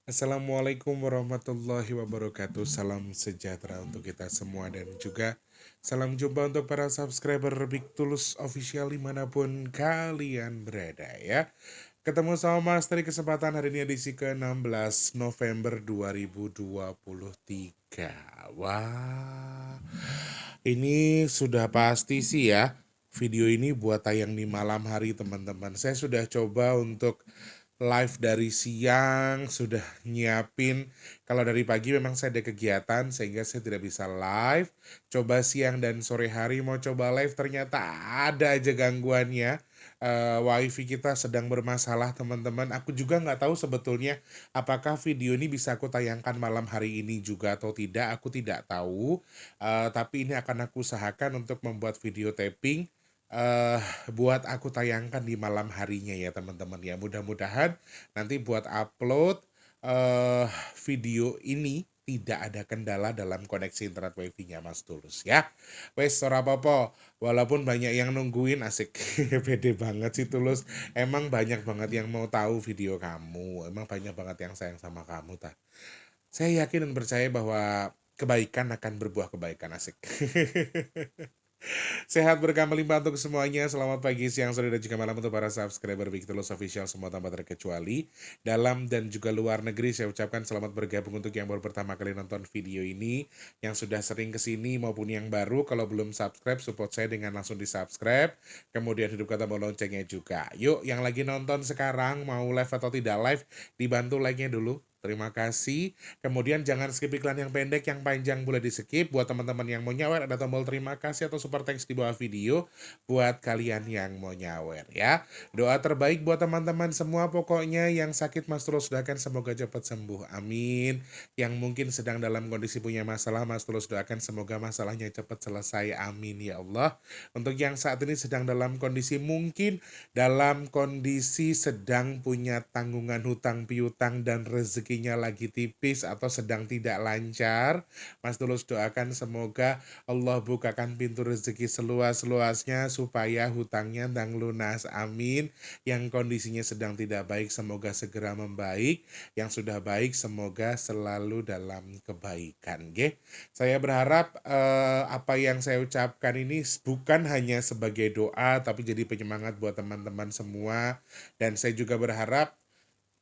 Assalamualaikum warahmatullahi wabarakatuh. Salam sejahtera untuk kita semua dan juga salam jumpa untuk para subscriber Big Tulus Official dimanapun kalian berada ya. Ketemu sama Mas dari kesempatan hari ini edisi ke-16 November 2023. Wah, ini sudah pasti sih ya. Video ini buat tayang di malam hari teman-teman. Saya sudah coba untuk live dari siang, sudah nyiapin. Kalau dari pagi memang saya ada kegiatan sehingga saya tidak bisa live. Coba siang dan sore hari mau coba live ternyata ada aja gangguannya. Wifi kita sedang bermasalah teman-teman. Aku juga nggak tahu sebetulnya apakah video ini bisa aku tayangkan malam hari ini juga atau tidak. Aku tidak tahu. Tapi ini akan aku usahakan untuk membuat video taping eh buat aku tayangkan di malam harinya ya teman-teman ya. Mudah-mudahan nanti buat upload eh video ini tidak ada kendala dalam koneksi internet wifi-nya Mas Tulus ya. Wes ora apa-apa, walaupun banyak yang nungguin asik. Pede banget sih Tulus. Emang banyak banget yang mau tahu video kamu. Emang banyak banget yang sayang sama kamu ta. Saya yakin dan percaya bahwa kebaikan akan berbuah kebaikan asik. Sehat berkah melimpah untuk semuanya. Selamat pagi, siang, sore, dan juga malam untuk para subscriber Big Tulus Official semua tanpa terkecuali. Dalam dan juga luar negeri saya ucapkan selamat bergabung untuk yang baru pertama kali nonton video ini. Yang sudah sering kesini maupun yang baru. Kalau belum subscribe, support saya dengan langsung di subscribe. Kemudian hidup kata loncengnya juga. Yuk yang lagi nonton sekarang mau live atau tidak live, dibantu like-nya dulu. Terima kasih. Kemudian jangan skip iklan yang pendek, yang panjang boleh di skip. Buat teman-teman yang mau nyawer ada tombol terima kasih atau super thanks di bawah video. Buat kalian yang mau nyawer ya. Doa terbaik buat teman-teman semua pokoknya yang sakit Mas Tulus doakan semoga cepat sembuh. Amin. Yang mungkin sedang dalam kondisi punya masalah Mas Tulus doakan semoga masalahnya cepat selesai. Amin ya Allah. Untuk yang saat ini sedang dalam kondisi mungkin dalam kondisi sedang punya tanggungan hutang piutang dan rezekinya lagi tipis atau sedang tidak lancar, Mas Tulus doakan semoga Allah bukakan pintu rezeki seluas-luasnya supaya hutangnya ndang lunas. Amin. Yang kondisinya sedang tidak baik semoga segera membaik. Yang sudah baik semoga selalu dalam kebaikan. Saya berharap apa yang saya ucapkan ini bukan hanya sebagai doa, tapi jadi penyemangat buat teman-teman semua. Dan saya juga berharap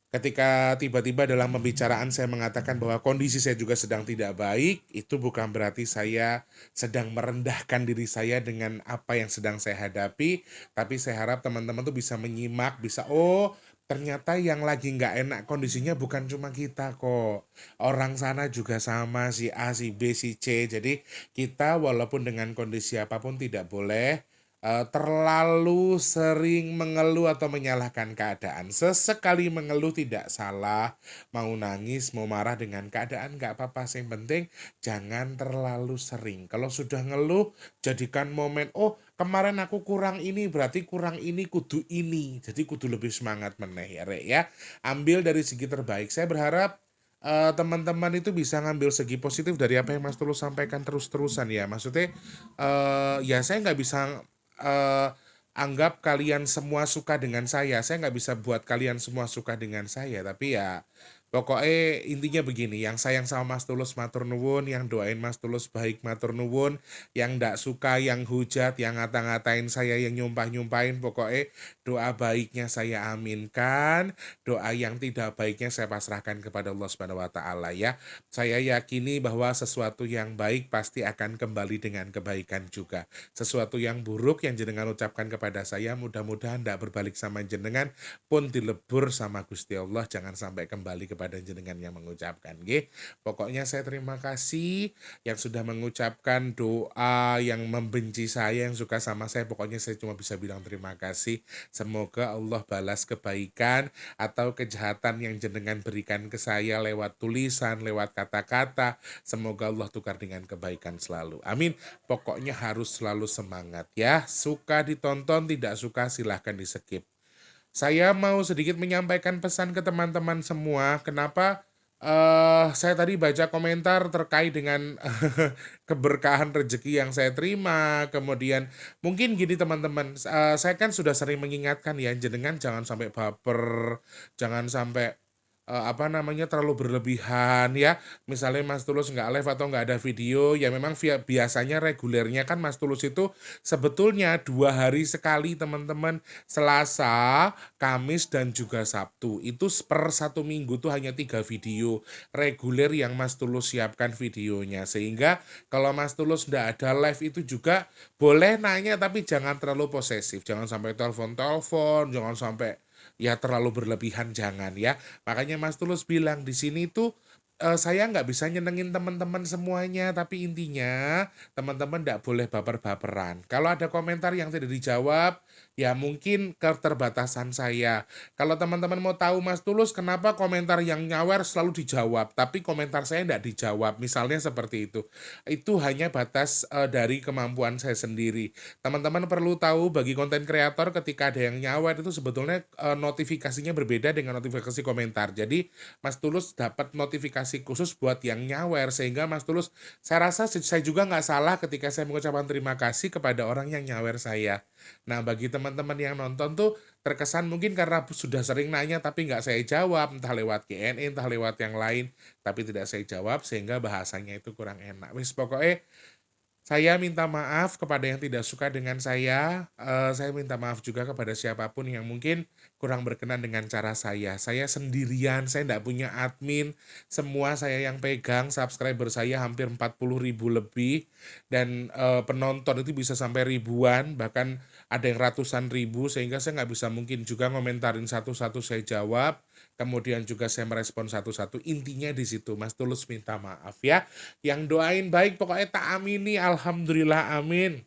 ketika tiba-tiba dalam pembicaraan saya mengatakan bahwa kondisi saya juga sedang tidak baik, itu bukan berarti saya sedang merendahkan diri saya dengan apa yang sedang saya hadapi, tapi saya harap teman-teman tuh bisa menyimak, bisa, oh ternyata yang lagi nggak enak kondisinya bukan cuma kita kok. Orang sana juga sama, si A, si B, si C. Jadi kita walaupun dengan kondisi apapun tidak boleh terlalu sering mengeluh atau menyalahkan keadaan. Sesekali mengeluh tidak salah, mau nangis, mau marah dengan keadaan nggak apa-apa. Yang penting jangan terlalu sering. Kalau sudah ngeluh, jadikan momen, oh kemarin aku kurang ini, berarti kurang ini, kudu ini. Jadi kudu lebih semangat meneh ya, Rek ya. Ambil dari segi terbaik. Saya berharap teman-teman itu bisa ngambil segi positif dari apa yang Mas Tulus sampaikan terus-terusan ya. Maksudnya ya saya nggak bisa eh, anggap kalian semua suka dengan saya nggak bisa buat kalian semua suka dengan saya, tapi ya pokoknya intinya begini, yang sayang sama Mas Tulus matur nuwun, yang doain Mas Tulus baik matur nuwun, yang nggak suka, yang hujat, yang ngata-ngatain saya, yang nyumpah-nyumpahin, pokoknya doa baiknya saya aminkan, doa yang tidak baiknya saya pasrahkan kepada Allah Subhanahu wa taala ya. Saya yakini bahwa sesuatu yang baik pasti akan kembali dengan kebaikan juga. Sesuatu yang buruk yang jenengan ucapkan kepada saya mudah-mudahan tidak berbalik sama jenengan pun dilebur sama Gusti Allah, jangan sampai kembali kepada jenengan yang mengucapkan. Pokoknya saya terima kasih yang sudah mengucapkan doa, yang membenci saya, yang suka sama saya, pokoknya saya cuma bisa bilang terima kasih. Semoga Allah balas kebaikan atau kejahatan yang jenengan berikan ke saya lewat tulisan, lewat kata-kata, semoga Allah tukar dengan kebaikan selalu. Amin. Pokoknya harus selalu semangat ya. Suka ditonton, tidak suka silahkan di skip. Saya mau sedikit menyampaikan pesan ke teman-teman semua. Kenapa saya tadi baca komentar terkait dengan keberkahan rezeki yang saya terima. Kemudian mungkin gini teman-teman, saya kan sudah sering mengingatkan ya, jenengan jangan sampai baper, jangan sampai apa namanya, terlalu berlebihan ya. Misalnya Mas Tulus nggak live atau nggak ada video, ya memang biasanya regulernya kan Mas Tulus itu sebetulnya 2 hari sekali teman-teman, Selasa, Kamis, dan juga Sabtu. Itu per 1 minggu tuh hanya 3 video reguler yang Mas Tulus siapkan videonya. Sehingga kalau Mas Tulus nggak ada live itu juga boleh nanya tapi jangan terlalu posesif. Jangan sampai telepon-telepon, jangan sampai ya terlalu berlebihan, jangan ya. Makanya Mas Tulus bilang di sini tuh saya nggak bisa nyenengin teman-teman semuanya, tapi intinya teman-teman nggak boleh baper-baperan. Kalau ada komentar yang tidak dijawab, ya mungkin keterbatasan saya. Kalau teman-teman mau tahu Mas Tulus kenapa komentar yang nyawer selalu dijawab, tapi komentar saya nggak dijawab, misalnya seperti itu. Itu hanya batas dari kemampuan saya sendiri. Teman-teman perlu tahu bagi konten kreator ketika ada yang nyawer itu sebetulnya notifikasinya berbeda dengan notifikasi komentar. Jadi Mas Tulus dapat notifikasi khusus buat yang nyawer, sehingga Mas Tulus, saya rasa saya juga nggak salah ketika saya mengucapkan terima kasih kepada orang yang nyawer saya. Nah, bagi teman-teman yang nonton tuh terkesan mungkin karena sudah sering nanya tapi nggak saya jawab, entah lewat Q&A, entah lewat yang lain, tapi tidak saya jawab sehingga bahasanya itu kurang enak. Wis pokoknya saya minta maaf kepada yang tidak suka dengan saya minta maaf juga kepada siapapun yang mungkin kurang berkenan dengan cara saya. Saya sendirian, saya tidak punya admin, semua saya yang pegang, subscriber saya hampir 40.000 lebih, dan penonton itu bisa sampai ribuan, bahkan ada yang ratusan ribu, sehingga saya nggak bisa mungkin juga ngomentarin satu-satu saya jawab, kemudian juga saya merespon satu-satu. Intinya di situ, Mas Tulus minta maaf ya. Yang doain baik pokoknya tak amini, alhamdulillah amin.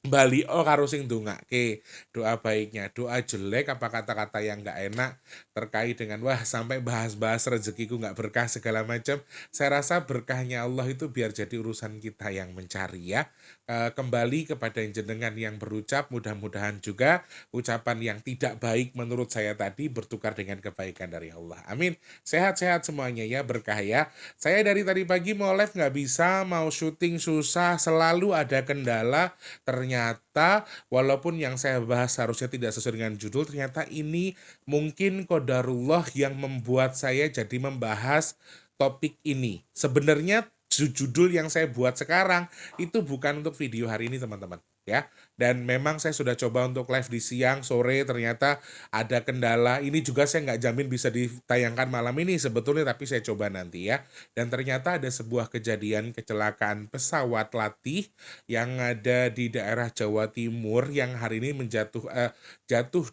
Bali karo sing ndongake doa baiknya, doa jelek apa kata-kata yang nggak enak terkait dengan wah sampai bahas-bahas rezekiku nggak berkah segala macam. Saya rasa berkahnya Allah itu biar jadi urusan kita yang mencari ya. Kembali kepada yang jenengan yang berucap, mudah-mudahan juga ucapan yang tidak baik menurut saya tadi bertukar dengan kebaikan dari Allah. Amin. Sehat-sehat semuanya ya, berkah ya. Saya dari tadi pagi mau live nggak bisa, mau syuting susah, selalu ada kendala. Ternyata walaupun yang saya bahas harusnya tidak sesuai dengan judul, ternyata ini mungkin qadarullah yang membuat saya jadi membahas topik ini. Sebenarnya judul yang saya buat sekarang itu bukan untuk video hari ini teman-teman ya. Dan memang saya sudah coba untuk live di siang, sore, ternyata ada kendala. Ini juga saya nggak jamin bisa ditayangkan malam ini sebetulnya, tapi saya coba nanti ya. Dan ternyata ada sebuah kejadian kecelakaan pesawat latih yang ada di daerah Jawa Timur yang hari ini jatuh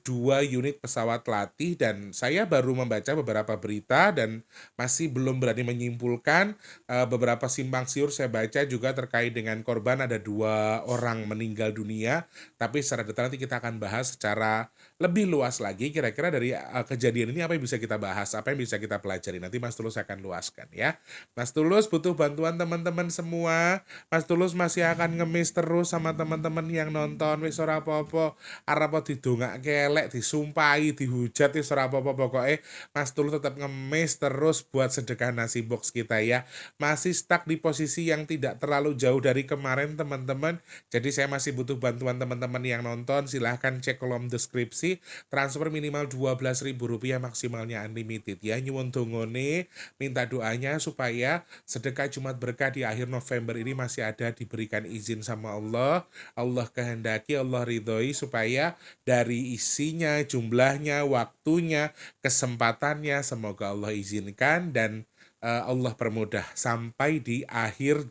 2 unit pesawat latih, dan saya baru membaca beberapa berita dan masih belum berani menyimpulkan. Beberapa simpang siur saya baca juga terkait dengan korban, ada 2 orang meninggal dunia, tapi secara detail nanti kita akan bahas secara lebih luas lagi kira-kira dari kejadian ini apa yang bisa kita bahas, apa yang bisa kita pelajari. Nanti Mas Tulus akan luaskan ya. Mas Tulus butuh bantuan teman-teman semua. Mas Tulus masih akan ngemis terus sama teman-teman yang nonton. Wis ora apa-apa, arep didongake elek, disumpahi, dihujat, wis ora apa-apa, pokoknya Mas Tulus tetap ngemis terus buat sedekah nasi box kita ya. Masih stuck di posisi yang tidak terlalu jauh dari kemarin teman-teman. Jadi saya masih butuh bantuan teman-teman yang nonton. Silahkan cek kolom deskripsi. Transfer minimal Rp12.000, maksimalnya unlimited ya. Nyuwun dongone, minta doanya supaya sedekah Jumat Berkah di akhir November ini masih ada, diberikan izin sama Allah. Allah kehendaki, Allah ridhoi supaya dari isinya, jumlahnya, waktunya, kesempatannya, semoga Allah izinkan dan Allah permudah sampai di akhir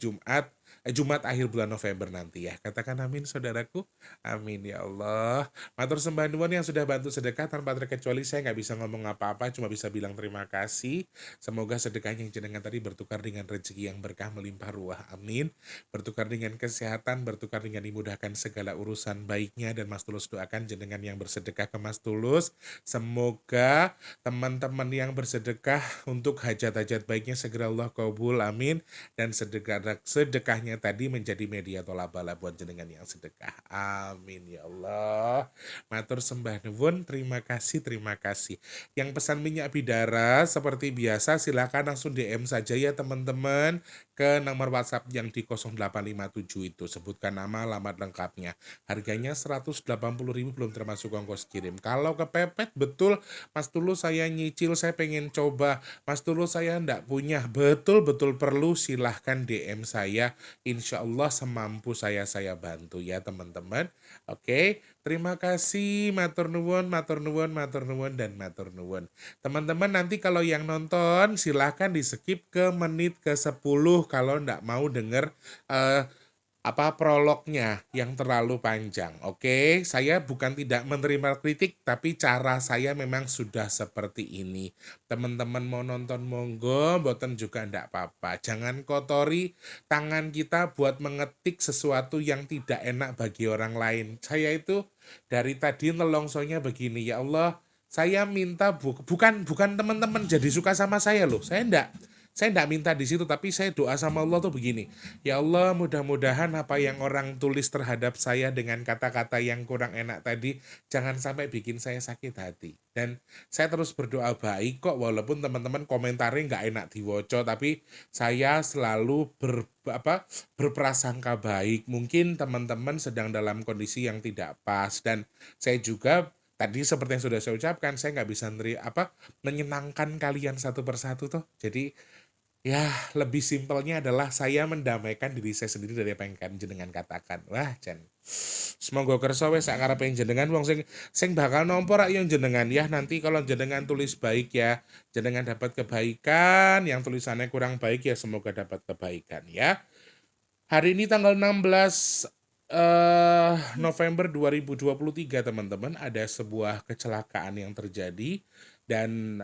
Jumat akhir bulan November nanti ya. Katakan amin saudaraku. Amin ya Allah. Matur sembah nuwun yang sudah bantu sedekah, tanpa terkecuali saya nggak bisa ngomong apa-apa, cuma bisa bilang terima kasih. Semoga sedekahnya yang jenengan tadi bertukar dengan rezeki yang berkah melimpah ruah. Amin. Bertukar dengan kesehatan, bertukar dengan dimudahkan segala urusan baiknya, dan Mas Tulus doakan jenengan yang bersedekah ke Mas Tulus. Semoga teman-teman yang bersedekah untuk hajat-hajat baiknya segera Allah kabul. Amin. Dan sedekahnya uangnya tadi menjadi media tolak bala buat jenengan yang sedekah. Amin ya Allah. Matur sembah nuwun, terima kasih, terima kasih. Yang pesan minyak bidara seperti biasa silakan langsung DM saja ya teman-teman ke nomor WhatsApp yang di 0857 itu. Sebutkan nama, alamat lengkapnya. Harganya 180.000 belum termasuk ongkos kirim. Kalau kepepet betul, Mas Tulus saya nyicil, saya pengen coba. Mas Tulus saya enggak punya, betul-betul perlu, silahkan DM saya. Insya Allah semampu saya bantu ya teman-teman. Oke, terima kasih, matur nuwun, matur nuwun, matur nuwun, dan matur nuwun. Teman-teman nanti kalau yang nonton silahkan di skip ke menit ke-10 kalau enggak mau denger prolognya yang terlalu panjang. Oke, saya bukan tidak menerima kritik, tapi cara saya memang sudah seperti ini. Teman-teman mau nonton monggo, boten juga ndak apa-apa. Jangan kotori tangan kita buat mengetik sesuatu yang tidak enak bagi orang lain. Saya itu dari tadi nelongsonya begini, ya Allah, saya minta bukan teman-teman jadi suka sama saya loh. Saya enggak minta di situ, tapi saya doa sama Allah tuh begini. Ya Allah, mudah-mudahan apa yang orang tulis terhadap saya dengan kata-kata yang kurang enak tadi jangan sampai bikin saya sakit hati. Dan saya terus berdoa baik kok, walaupun teman-teman komentarnya nggak enak diwoco, tapi saya selalu berprasangka baik. Mungkin teman-teman sedang dalam kondisi yang tidak pas, dan saya juga tadi seperti yang sudah saya ucapkan, saya nggak bisa menyenangkan kalian satu persatu tuh. Jadi ya, lebih simpelnya adalah saya mendamaikan diri saya sendiri dari apa yang kan jenengan katakan. Wah, Jan. Semoga kersa wis sak karepe jenengan wong sing bakal nampa rak yang jenengan ya. Nanti kalau jenengan tulis baik ya, jenengan dapat kebaikan, yang tulisannya kurang baik ya semoga dapat kebaikan ya. Hari ini tanggal 16 November 2023 teman-teman, ada sebuah kecelakaan yang terjadi dan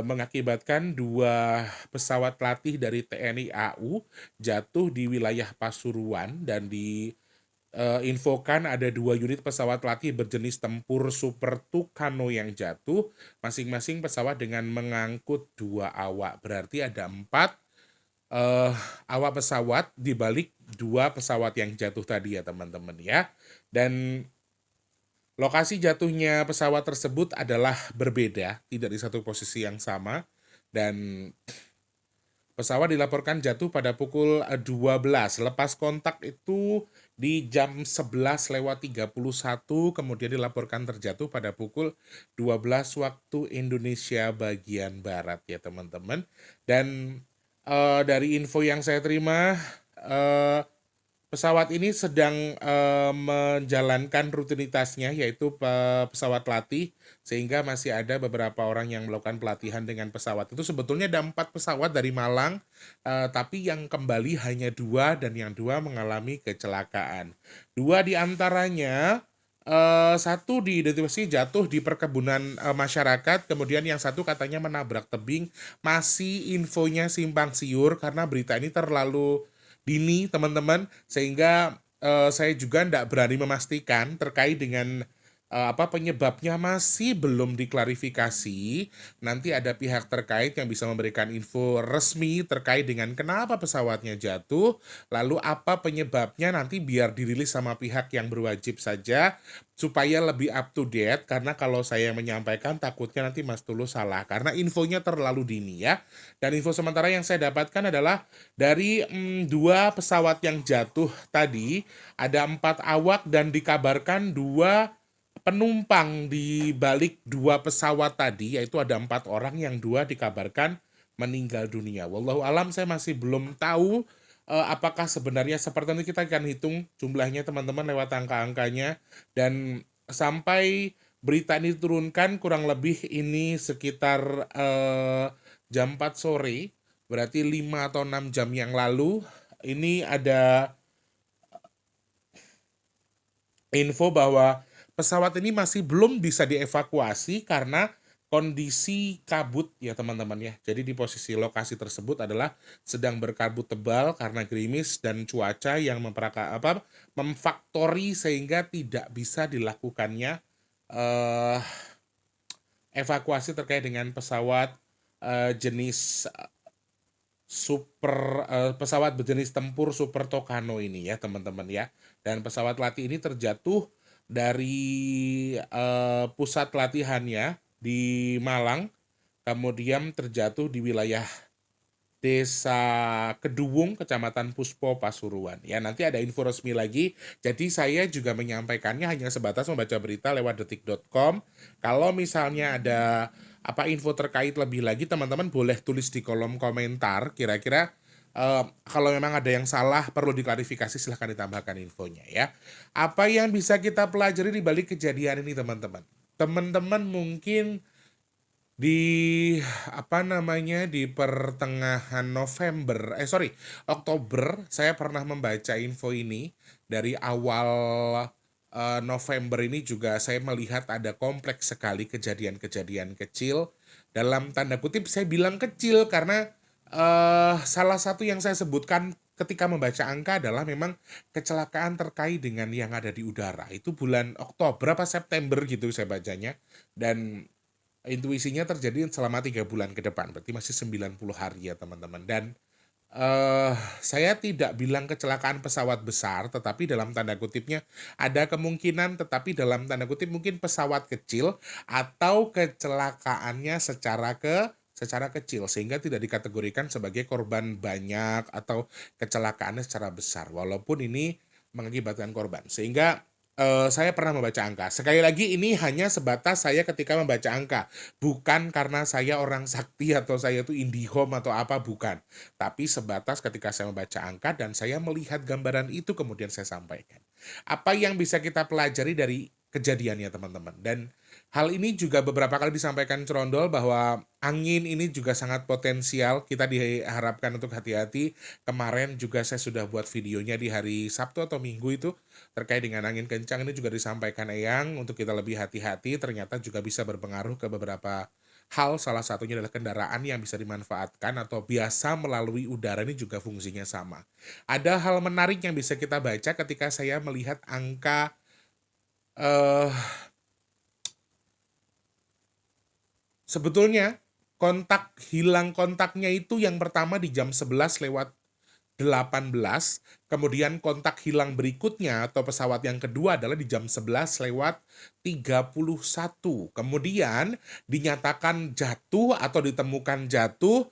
mengakibatkan 2 pesawat latih dari TNI AU jatuh di wilayah Pasuruan, dan diinfokan ada 2 unit pesawat latih berjenis tempur Super Tucano yang jatuh, masing-masing pesawat dengan mengangkut 2 awak. Berarti ada 4 awak pesawat di balik 2 pesawat yang jatuh tadi ya teman-teman ya. Dan lokasi jatuhnya pesawat tersebut adalah berbeda, tidak di satu posisi yang sama, dan pesawat dilaporkan jatuh pada pukul 12. Lepas kontak itu di jam 11:31, kemudian dilaporkan terjatuh pada pukul 12 waktu Indonesia bagian Barat ya teman-teman. Dan dari info yang saya terima, pesawat ini sedang menjalankan rutinitasnya, yaitu pesawat latih, sehingga masih ada beberapa orang yang melakukan pelatihan dengan pesawat. Itu sebetulnya ada 4 pesawat dari Malang, tapi yang kembali hanya 2 dan yang 2 mengalami kecelakaan. 2 diantaranya, 1 diidentifikasi jatuh di perkebunan masyarakat, kemudian yang 1 katanya menabrak tebing. Masih infonya simpang siur karena berita ini terlalu dini teman-teman, sehingga saya juga tidak berani memastikan terkait dengan penyebabnya, masih belum diklarifikasi. Nanti ada pihak terkait yang bisa memberikan info resmi terkait dengan kenapa pesawatnya jatuh, lalu apa penyebabnya, nanti biar dirilis sama pihak yang berwajib saja supaya lebih up to date, karena kalau saya menyampaikan takutnya nanti Mas Tulus salah karena infonya terlalu dini ya. Dan info sementara yang saya dapatkan adalah dari 2 pesawat yang jatuh tadi ada 4 awak, dan dikabarkan 2 penumpang di balik 2 pesawat tadi, yaitu ada 4 orang yang 2 dikabarkan meninggal dunia. Wallahu alam, saya masih belum tahu apakah sebenarnya seperti itu. Kita akan hitung jumlahnya teman-teman lewat angka-angkanya, dan sampai berita ini diturunkan kurang lebih ini sekitar jam 4 sore, berarti 5 atau 6 jam yang lalu, ini ada info bahwa pesawat ini masih belum bisa dievakuasi karena kondisi kabut ya teman-teman ya. Jadi di posisi lokasi tersebut adalah sedang berkabut tebal karena gerimis dan cuaca yang memfaktori sehingga tidak bisa dilakukannya evakuasi terkait dengan pesawat jenis pesawat berjenis tempur Super Tucano ini ya teman-teman ya. Dan pesawat latih ini terjatuh dari pusat latihannya di Malang, kemudian terjatuh di wilayah Desa Keduwung, Kecamatan Puspo, Pasuruan. Ya, nanti ada info resmi lagi. Jadi saya juga menyampaikannya hanya sebatas membaca berita lewat detik.com. Kalau misalnya ada info terkait lebih lagi, teman-teman boleh tulis di kolom komentar. Kira-kira kalau memang ada yang salah perlu diklarifikasi, silahkan ditambahkan infonya ya. Apa yang bisa kita pelajari di balik kejadian ini, teman-teman? Teman-teman mungkin di di pertengahan Oktober, saya pernah membaca info ini. Dari awal November ini juga saya melihat ada kompleks sekali kejadian-kejadian kecil. Dalam tanda kutip saya bilang kecil karena salah satu yang saya sebutkan ketika membaca angka adalah memang kecelakaan terkait dengan yang ada di udara. Itu bulan Oktober apa September gitu saya bacanya. Dan intuisinya terjadi selama 3 bulan ke depan, berarti masih 90 hari ya teman-teman. Dan saya tidak bilang kecelakaan pesawat besar, tetapi dalam tanda kutipnya ada kemungkinan, tetapi dalam tanda kutip mungkin pesawat kecil atau kecelakaannya secara kecil sehingga tidak dikategorikan sebagai korban banyak atau kecelakaannya secara besar, walaupun ini mengakibatkan korban. Sehingga saya pernah membaca angka. Sekali lagi ini hanya sebatas saya ketika membaca angka. Bukan karena saya orang sakti atau saya itu IndiHome atau apa, bukan. Tapi sebatas ketika saya membaca angka dan saya melihat gambaran itu kemudian saya sampaikan. Apa yang bisa kita pelajari dari kejadiannya teman-teman. Dan hal ini juga beberapa kali disampaikan Cerondol bahwa angin ini juga sangat potensial. Kita diharapkan untuk hati-hati. Kemarin juga saya sudah buat videonya di hari Sabtu atau Minggu itu terkait dengan angin kencang, ini juga disampaikan Eyang untuk kita lebih hati-hati. Ternyata juga bisa berpengaruh ke beberapa hal, salah satunya adalah kendaraan yang bisa dimanfaatkan atau biasa melalui udara ini juga fungsinya sama. Ada hal menarik yang bisa kita baca ketika saya melihat angka eh sebetulnya hilang kontaknya itu yang pertama di jam 11:18, kemudian kontak hilang berikutnya atau pesawat yang kedua adalah di jam 11:31. Kemudian dinyatakan jatuh atau ditemukan jatuh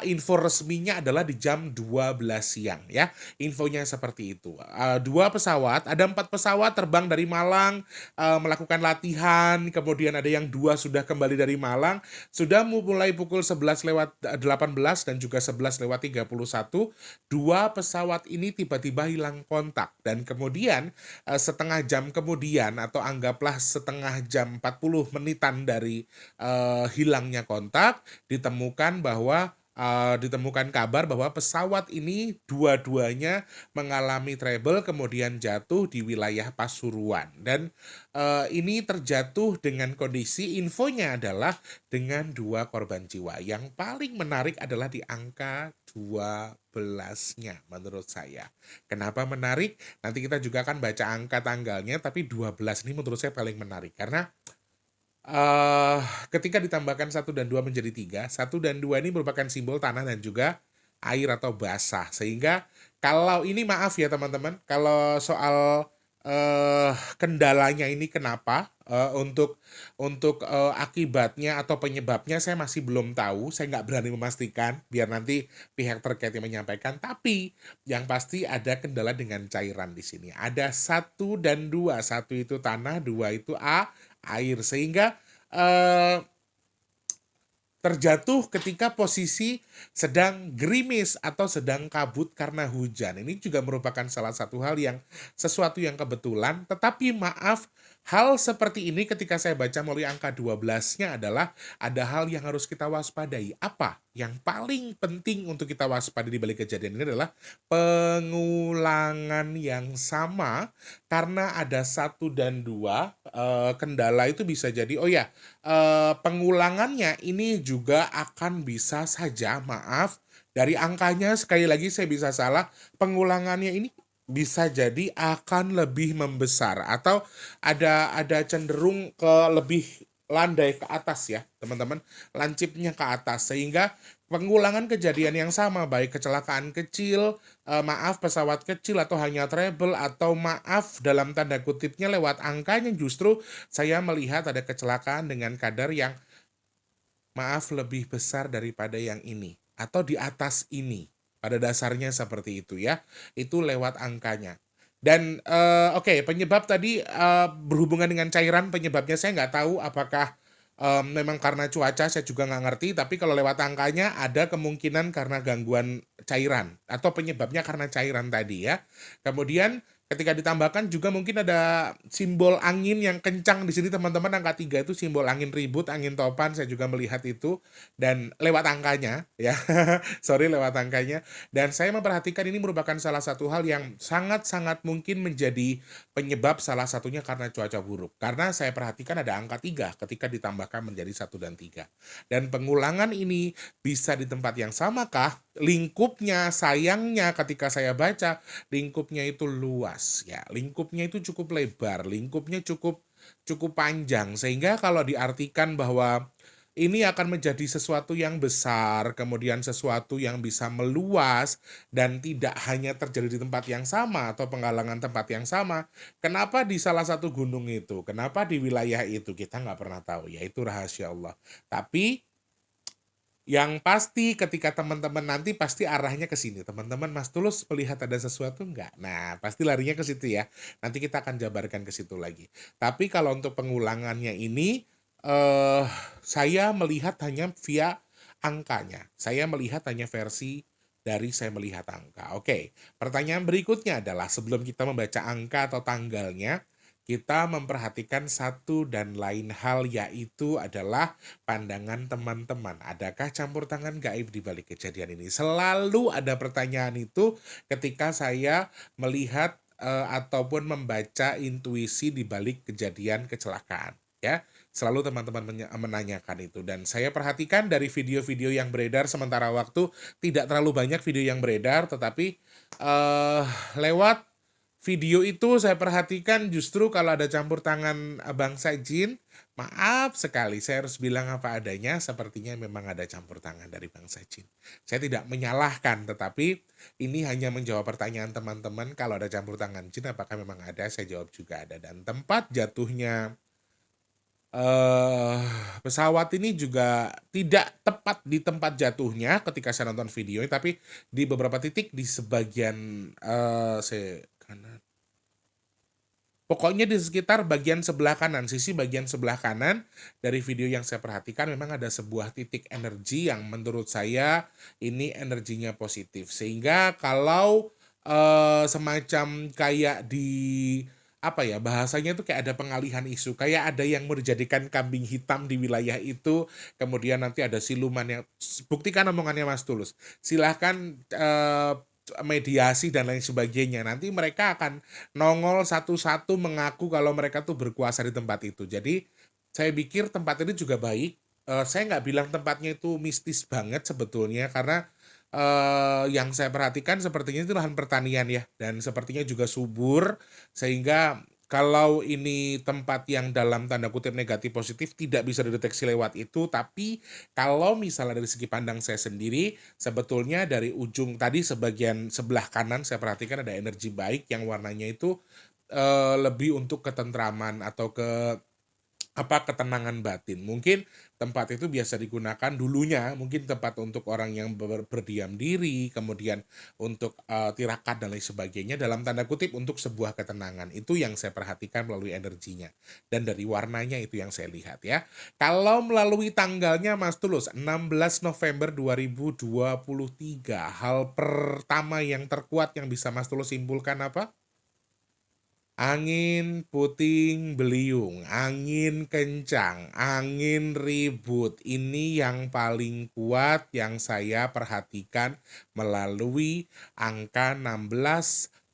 info resminya adalah di jam 12 siang ya. Infonya seperti itu. Ada 4 pesawat terbang dari Malang melakukan latihan, kemudian ada yang 2 sudah kembali dari Malang, sudah mulai pukul 11:18 dan juga 11:31. 2 pesawat ini tiba-tiba hilang kontak dan kemudian setengah jam kemudian atau anggaplah setengah jam 40 menitan dari hilangnya kontak ditemukan kabar bahwa pesawat ini dua-duanya mengalami trouble kemudian jatuh di wilayah Pasuruan. Dan ini terjatuh dengan kondisi, infonya adalah dengan 2 korban jiwa. Yang paling menarik adalah di angka 12-nya menurut saya. Kenapa menarik? Nanti kita juga akan baca angka tanggalnya, tapi 12 ini menurut saya paling menarik karena ketika ditambahkan 1 dan 2 menjadi 3, 1 dan 2 ini merupakan simbol tanah dan juga air atau basah. Sehingga kalau ini, maaf ya teman-teman, kalau soal kendalanya ini kenapa, untuk akibatnya atau penyebabnya saya masih belum tahu, saya nggak berani memastikan, biar nanti pihak terkait yang menyampaikan. Tapi yang pasti ada kendala dengan cairan di sini. Ada 1 dan 2, 1 itu tanah, 2 itu air, sehingga terjatuh ketika posisi sedang gerimis atau sedang kabut karena hujan. Ini juga merupakan salah satu hal yang sesuatu yang kebetulan, tetapi maaf, hal seperti ini ketika saya baca melalui angka 12-nya adalah ada hal yang harus kita waspadai. Apa? Yang paling penting untuk kita waspadai di balik kejadian ini adalah pengulangan yang sama, karena ada 1 dan 2 kendala itu bisa jadi pengulangannya ini juga akan bisa saja, maaf, dari angkanya sekali lagi saya bisa salah, pengulangannya ini bisa jadi akan lebih membesar atau ada cenderung ke landai ke atas ya, teman-teman. Lancipnya ke atas, sehingga pengulangan kejadian yang sama, baik kecelakaan kecil, maaf pesawat kecil atau hanya trouble, atau maaf dalam tanda kutipnya lewat angkanya, justru saya melihat ada kecelakaan dengan kadar yang maaf lebih besar daripada yang ini atau di atas ini. Pada dasarnya seperti itu ya. Itu lewat angkanya. Dan oke, penyebab tadi berhubungan dengan cairan, penyebabnya saya nggak tahu apakah memang karena cuaca, saya juga nggak ngerti. Tapi kalau lewat angkanya ada kemungkinan karena gangguan cairan atau penyebabnya karena cairan tadi ya. Kemudian ketika ditambahkan juga mungkin ada simbol angin yang kencang di sini, teman-teman. Angka 3 itu simbol angin ribut, angin topan, saya juga melihat itu dan lewat angkanya ya. Sorry, lewat angkanya. Dan saya memperhatikan ini merupakan salah satu hal yang sangat-sangat mungkin menjadi penyebab, salah satunya karena cuaca buruk. Karena saya perhatikan ada angka 3 ketika ditambahkan menjadi 1 dan 3. Dan pengulangan ini bisa di tempat yang samakah? Lingkupnya, sayangnya ketika saya baca, lingkupnya itu luas ya. Lingkupnya itu cukup lebar, lingkupnya cukup cukup panjang, sehingga kalau diartikan bahwa ini akan menjadi sesuatu yang besar, kemudian sesuatu yang bisa meluas dan tidak hanya terjadi di tempat yang sama atau penggalangan tempat yang sama. Kenapa di salah satu gunung itu? Kenapa di wilayah itu? Kita nggak pernah tahu, ya itu rahasia Allah. Tapi yang pasti ketika teman-teman nanti pasti arahnya ke sini. Teman-teman, Mas Tulus melihat ada sesuatu nggak? Nah, pasti larinya ke situ ya. Nanti kita akan jabarkan ke situ lagi. Tapi kalau untuk pengulangannya ini, eh saya melihat hanya via angkanya. Saya melihat hanya versi dari saya melihat angka. Oke, pertanyaan berikutnya adalah sebelum kita membaca angka atau tanggalnya, kita memperhatikan satu dan lain hal, yaitu adalah pandangan teman-teman. Adakah campur tangan gaib di balik kejadian ini? Selalu ada pertanyaan itu ketika saya melihat ataupun membaca intuisi di balik kejadian kecelakaan. Ya, selalu teman-teman menanyakan itu. Dan saya perhatikan dari video-video yang beredar sementara waktu, tidak terlalu banyak video yang beredar, tetapi lewat video itu saya perhatikan justru kalau ada campur tangan bangsa jin, maaf sekali saya harus bilang apa adanya, sepertinya memang ada campur tangan dari bangsa jin. Saya tidak menyalahkan, tetapi ini hanya menjawab pertanyaan teman-teman, kalau ada campur tangan jin apakah memang ada, saya jawab juga ada. Dan tempat jatuhnya pesawat ini juga tidak tepat di tempat jatuhnya ketika saya nonton video, tapi di beberapa titik di sebagian kanan. Pokoknya di sekitar bagian sebelah kanan, sisi bagian sebelah kanan dari video yang saya perhatikan memang ada sebuah titik energi yang menurut saya ini energinya positif. Sehingga kalau semacam kayak di apa ya bahasanya itu kayak ada pengalihan isu, kayak ada yang mau dijadikan kambing hitam di wilayah itu, kemudian nanti ada siluman yang buktikan omongannya Mas Tulus. Silahkan mediasi dan lain sebagainya. Nanti mereka akan nongol satu-satu mengaku kalau mereka tuh berkuasa di tempat itu. Jadi saya pikir tempat ini juga baik. Saya nggak bilang tempatnya itu mistis banget sebetulnya, karena yang saya perhatikan sepertinya itu lahan pertanian ya, dan sepertinya juga subur, sehingga kalau ini tempat yang dalam tanda kutip negatif positif tidak bisa dideteksi lewat itu. Tapi kalau misalnya dari segi pandang saya sendiri, sebetulnya dari ujung tadi sebagian sebelah kanan saya perhatikan ada energi baik yang warnanya itu lebih untuk ketentraman atau ketenangan batin. Mungkin tempat itu biasa digunakan dulunya, mungkin tempat untuk orang yang berdiam diri, kemudian untuk tirakat dan lain sebagainya, dalam tanda kutip untuk sebuah ketenangan. Itu yang saya perhatikan melalui energinya. Dan dari warnanya itu yang saya lihat ya. Kalau melalui tanggalnya Mas Tulus, 16 November 2023, hal pertama yang terkuat yang bisa Mas Tulus simpulkan apa? Angin puting beliung, angin kencang, angin ribut. Ini yang paling kuat yang saya perhatikan melalui angka 16,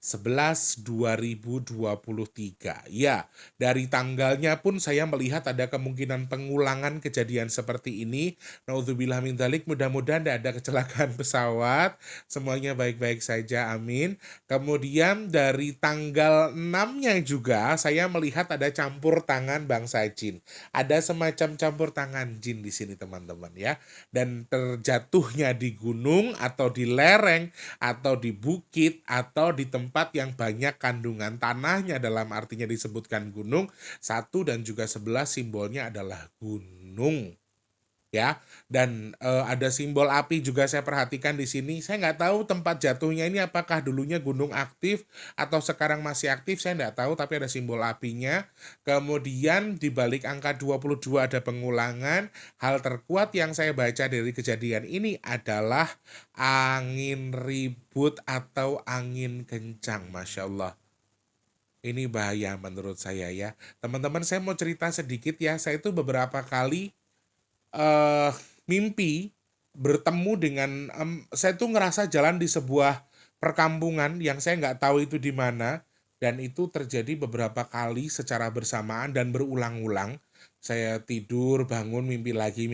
11/11/2023. Ya, dari tanggalnya pun saya melihat ada kemungkinan pengulangan kejadian seperti ini. Naudzubillah min dzalik, mudah-mudahan tidak ada kecelakaan pesawat. Semuanya baik-baik saja, amin. Kemudian dari tanggal 6-nya juga saya melihat ada campur tangan bangsa jin. Ada semacam campur tangan jin di sini teman-teman ya. Dan terjatuhnya di gunung atau di lereng atau di bukit atau di tempat yang banyak kandungan tanahnya, dalam artinya disebutkan gunung, 1 dan juga 11 simbolnya adalah gunung ya. Dan ada simbol api juga saya perhatikan di sini. Saya nggak tahu tempat jatuhnya ini apakah dulunya gunung aktif atau sekarang masih aktif, saya nggak tahu, tapi ada simbol apinya. Kemudian di balik angka 22 ada pengulangan. Hal terkuat yang saya baca dari kejadian ini adalah angin ribut atau angin kencang. Masya Allah. Ini bahaya menurut saya ya. Teman-teman, saya mau cerita sedikit ya. Saya itu beberapa kali eh mimpi bertemu dengan saya tuh ngerasa jalan di sebuah perkampungan yang saya nggak tahu itu di mana, dan itu terjadi beberapa kali secara bersamaan dan berulang-ulang. Saya tidur, bangun, mimpi lagi,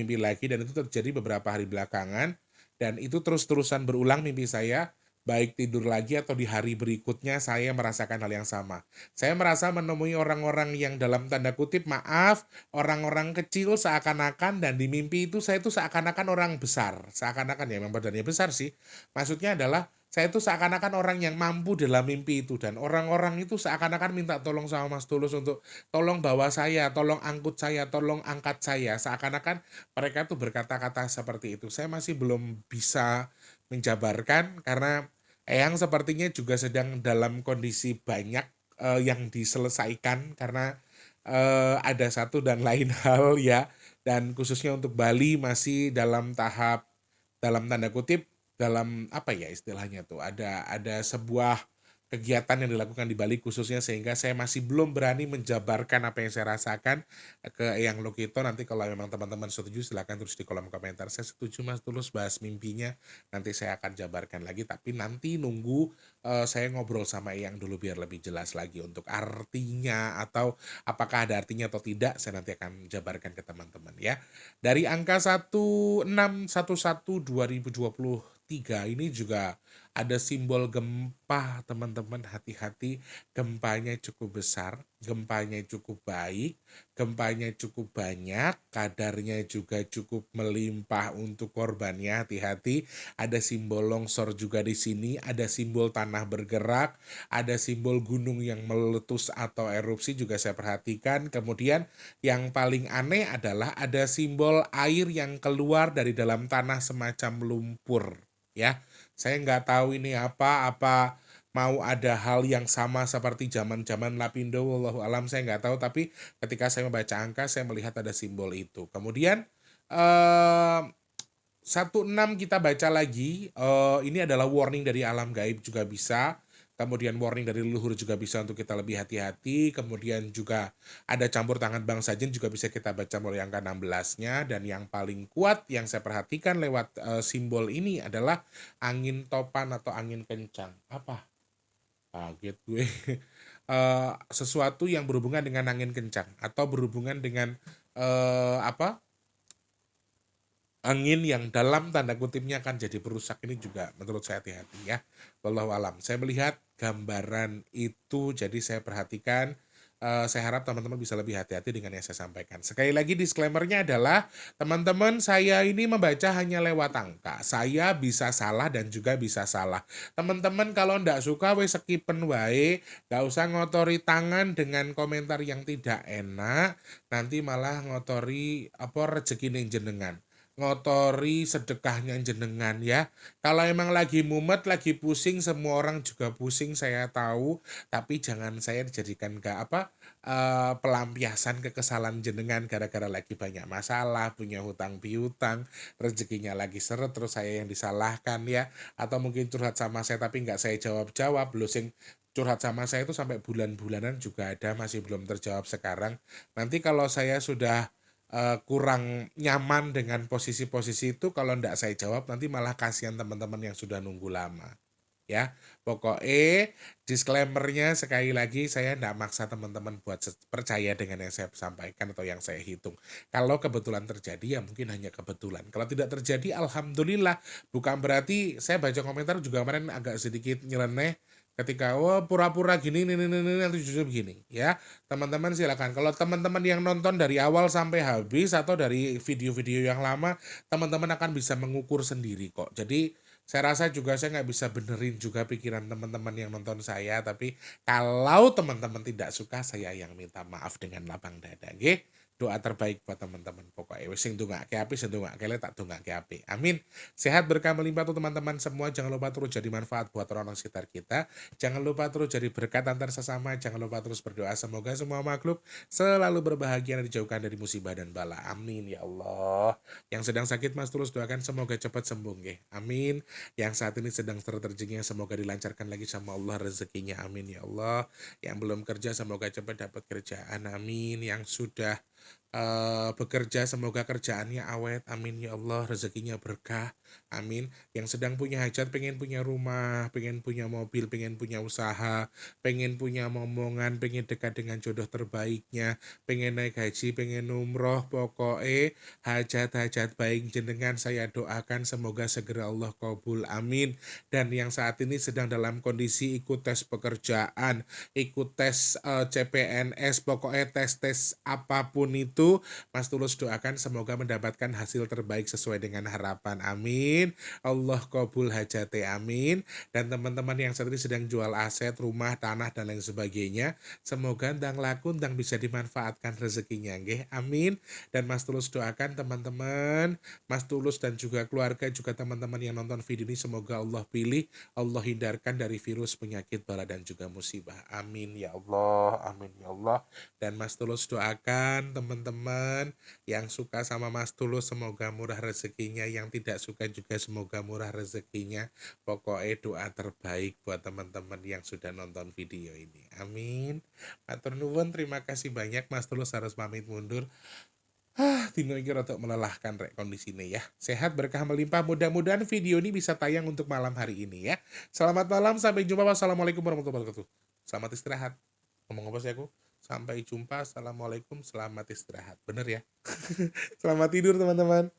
dan itu terjadi beberapa hari belakangan, dan itu terus-terusan berulang mimpi saya, baik tidur lagi atau di hari berikutnya saya merasakan hal yang sama. Saya merasa menemui orang-orang yang dalam tanda kutip, maaf, orang-orang kecil seakan-akan, dan di mimpi itu saya itu seakan-akan orang besar. Seakan-akan ya, memang badannya besar sih. Maksudnya adalah saya itu seakan-akan orang yang mampu dalam mimpi itu, dan orang-orang itu seakan-akan minta tolong sama Mas Tulus untuk tolong bawa saya, tolong angkut saya, tolong angkat saya. Seakan-akan mereka tuh berkata-kata seperti itu. Saya masih belum bisa menjabarkan karena Eyang sepertinya juga sedang dalam kondisi banyak yang diselesaikan karena ada satu dan lain hal ya, dan khususnya untuk Bali masih dalam tahap, dalam tanda kutip, dalam apa ya istilahnya tuh, ada sebuah kegiatan yang dilakukan di Bali khususnya, sehingga saya masih belum berani menjabarkan apa yang saya rasakan ke Eyang Lokito. Nanti kalau memang teman-teman setuju silahkan tulis di kolom komentar, saya setuju Mas Tulus bahas mimpinya, nanti saya akan jabarkan lagi, tapi nanti nunggu saya ngobrol sama Eyang dulu biar lebih jelas lagi untuk artinya, atau apakah ada artinya atau tidak, saya nanti akan jabarkan ke teman-teman ya. Dari angka 1611/2023 ini juga ada simbol gempa teman-teman, hati-hati, gempanya cukup besar, gempanya cukup baik, gempanya cukup banyak, kadarnya juga cukup melimpah untuk korbannya, hati-hati. Ada simbol longsor juga di sini, ada simbol tanah bergerak, ada simbol gunung yang meletus atau erupsi juga saya perhatikan. Kemudian yang paling aneh adalah ada simbol air yang keluar dari dalam tanah semacam lumpur ya. Saya nggak tahu ini apa mau ada hal yang sama seperti zaman-zaman Lapindo, wallahu alam, saya nggak tahu, tapi ketika saya membaca angka saya melihat ada simbol itu. Kemudian eh 16 kita baca lagi, ini adalah warning dari alam gaib juga bisa. Kemudian warning dari leluhur juga bisa untuk kita lebih hati-hati. Kemudian juga ada campur tangan bangsa jin juga bisa kita baca mulai angka 16-nya. Dan yang paling kuat yang saya perhatikan lewat simbol ini adalah angin topan atau angin kencang. Apa? Kaget gue. Sesuatu yang berhubungan dengan angin kencang atau berhubungan dengan apa? Angin yang dalam tanda kutipnya akan jadi perusak, ini juga menurut saya hati-hati ya. Wallahu alam. Saya melihat gambaran itu, jadi saya perhatikan. Saya harap teman-teman bisa lebih hati-hati dengan yang saya sampaikan. Sekali lagi disclaimer-nya adalah, teman-teman, saya ini membaca hanya lewat angka. Saya bisa salah dan juga bisa salah. Teman-teman kalau ndak suka wes skipen wae, nggak usah ngotori tangan dengan komentar yang tidak enak. Nanti malah ngotori apa rezeki ning jenengan, ngotori sedekahnya jenengan ya. Kalau emang lagi mumet, lagi pusing, semua orang juga pusing saya tahu, tapi jangan saya dijadikan pelampiasan kekesalan jenengan gara-gara lagi banyak masalah, punya hutang piutang, rezekinya lagi seret terus saya yang disalahkan ya, atau mungkin curhat sama saya tapi nggak saya jawab-jawab. Loh, sing curhat sama saya itu sampai bulan-bulanan juga ada, masih belum terjawab sekarang. Nanti kalau saya sudah kurang nyaman dengan posisi-posisi itu, kalau ndak saya jawab nanti malah kasihan teman-teman yang sudah nunggu lama ya. Pokoknya disclaimer-nya sekali lagi saya nggak maksa teman-teman buat percaya dengan yang saya sampaikan atau yang saya hitung. Kalau kebetulan terjadi ya mungkin hanya kebetulan. Kalau tidak terjadi alhamdulillah. Bukan berarti saya baca komentar juga kemarin agak sedikit nyeleneh ketika wah pura-pura gini ini nanti justru begini ya. Teman-teman silakan. Kalau teman-teman yang nonton dari awal sampai habis atau dari video-video yang lama, teman-teman akan bisa mengukur sendiri kok. Jadi saya rasa juga saya nggak bisa benerin juga pikiran teman-teman yang nonton saya, tapi kalau teman-teman tidak suka, saya yang minta maaf dengan lapang dada, nggih. Doa terbaik buat teman-teman. Pokoknya wis sing ndongake apik, sing ndongake elek tak ndongake apik. Amin. Sehat berkah melimpah tuh teman-teman semua. Jangan lupa terus jadi manfaat buat orang-orang sekitar kita. Jangan lupa terus jadi berkat antar sesama. Jangan lupa terus berdoa semoga semua makhluk selalu berbahagia dan dijauhkan dari musibah dan bala. Amin ya Allah. Yang sedang sakit Mas terus doakan semoga cepat sembuh nggih. Amin. Yang saat ini sedang terterjengnya semoga dilancarkan lagi sama Allah rezekinya. Amin ya Allah. Yang belum kerja semoga cepat dapat kerjaan. Amin. Yang sudah bekerja semoga kerjaannya awet. Amin ya Allah. Rezekinya berkah. Amin. Yang sedang punya hajat, pengen punya rumah, pengen punya mobil, pengen punya usaha, pengen punya momongan, pengen dekat dengan jodoh terbaiknya, pengen naik haji, pengen umroh, pokoknya hajat-hajat baik jenengan saya doakan semoga segera Allah kabul. Amin. Dan yang saat ini sedang dalam kondisi ikut tes pekerjaan, ikut tes CPNS, pokoknya tes-tes apapun itu, Mas Tulus doakan semoga mendapatkan hasil terbaik sesuai dengan harapan. Amin. Allah kabul hajate. Amin. Dan teman-teman yang saat ini sedang jual aset, rumah, tanah, dan lain sebagainya, semoga ndang laku, ndang bisa dimanfaatkan rezekinya. Nggih. Amin. Dan Mas Tulus doakan teman-teman, Mas Tulus dan juga keluarga, juga teman-teman yang nonton video ini, semoga Allah pilih, Allah hindarkan dari virus, penyakit, bala, dan juga musibah. Amin ya Allah. Amin ya Allah. Dan Mas Tulus doakan teman-teman yang suka sama Mas Tulus semoga murah rezekinya, yang tidak suka juga semoga murah rezekinya. Pokoknya doa terbaik buat teman-teman yang sudah nonton video ini. Amin. Matur nuwun, terima kasih banyak. Mas Tulus harus pamit mundur. Dino iki rada melelahkan rek kondisinya ya. Sehat berkah melimpah. Mudah-mudahan video ini bisa tayang untuk malam hari ini ya. Selamat malam, sampai jumpa. Wassalamualaikum warahmatullahi wabarakatuh. Selamat istirahat. Ngomong apa sih aku? Sampai jumpa. Assalamualaikum, selamat istirahat. Bener ya? Selamat tidur teman-teman.